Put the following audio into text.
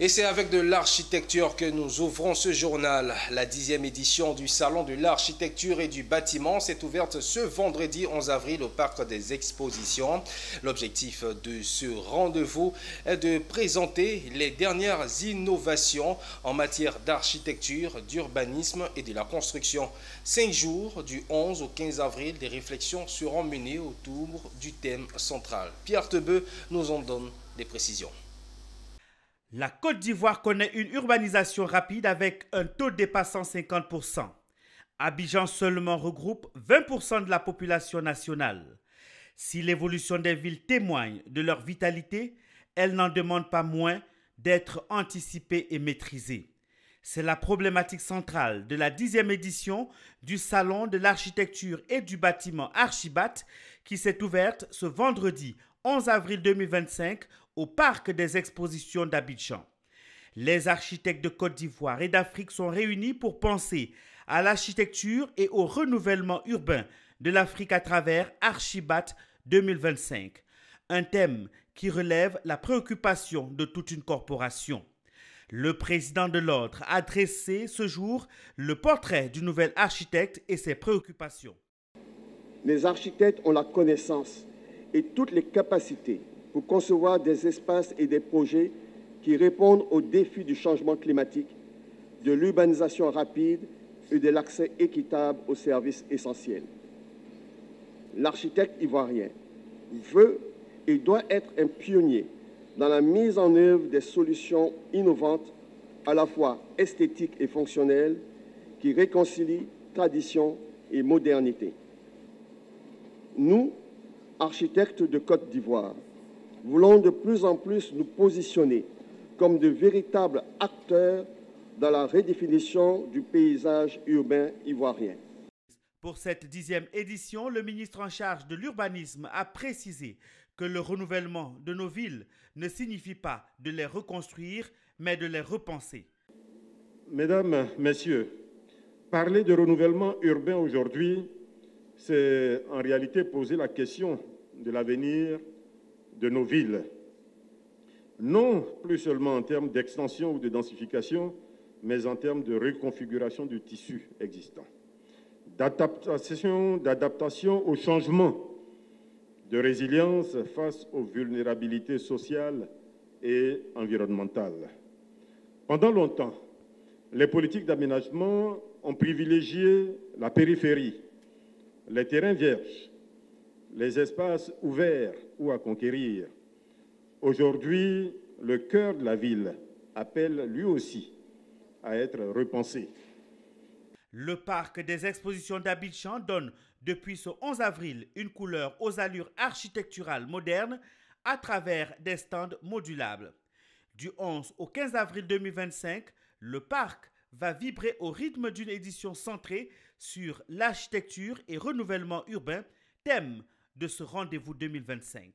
Et c'est avec de l'architecture que nous ouvrons ce journal. La 10e édition du Salon de l'architecture et du bâtiment s'est ouverte ce vendredi 11 avril au Parc des Expositions. L'objectif de ce rendez-vous est de présenter les dernières innovations en matière d'architecture, d'urbanisme et de la construction. 5 jours, du 11 au 15 avril, des réflexions seront menées autour du thème central. Pierre Tebeu nous en donne des précisions. La Côte d'Ivoire connaît une urbanisation rapide avec un taux dépassant 50%. Abidjan seulement regroupe 20% de la population nationale. Si l'évolution des villes témoigne de leur vitalité, elle n'en demande pas moins d'être anticipée et maîtrisée. C'est la problématique centrale de la 10e édition du Salon de l'architecture et du bâtiment Archibat qui s'est ouverte ce vendredi 11 avril 2025 au Parc des Expositions d'Abidjan. Les architectes de Côte d'Ivoire et d'Afrique sont réunis pour penser à l'architecture et au renouvellement urbain de l'Afrique à travers Archibat 2025, un thème qui relève la préoccupation de toute une corporation. Le président de l'ordre a dressé ce jour le portrait du nouvel architecte et ses préoccupations. Les architectes ont la connaissance et toutes les capacités pour concevoir des espaces et des projets qui répondent aux défis du changement climatique, de l'urbanisation rapide et de l'accès équitable aux services essentiels. L'architecte ivoirien veut et doit être un pionnier dans la mise en œuvre des solutions innovantes, à la fois esthétiques et fonctionnelles, qui réconcilient tradition et modernité. Nous, architectes de Côte d'Ivoire, voulons de plus en plus nous positionner comme de véritables acteurs dans la redéfinition du paysage urbain ivoirien. Pour cette 10e édition, le ministre en charge de l'urbanisme a précisé que le renouvellement de nos villes ne signifie pas de les reconstruire, mais de les repenser. Mesdames, Messieurs, parler de renouvellement urbain aujourd'hui, c'est en réalité poser la question de l'avenir de nos villes. Non plus seulement en termes d'extension ou de densification, mais en termes de reconfiguration du tissu existant, d'adaptation au changement, de résilience face aux vulnérabilités sociales et environnementales. Pendant longtemps, les politiques d'aménagement ont privilégié la périphérie, les terrains vierges, les espaces ouverts ou à conquérir. Aujourd'hui, le cœur de la ville appelle lui aussi à être repensé. Le Parc des Expositions d'Abidjan donne depuis ce 11 avril une couleur aux allures architecturales modernes à travers des stands modulables. Du 11 au 15 avril 2025, le parc va vibrer au rythme d'une édition centrée sur l'architecture et renouvellement urbain, thème de ce rendez-vous 2025.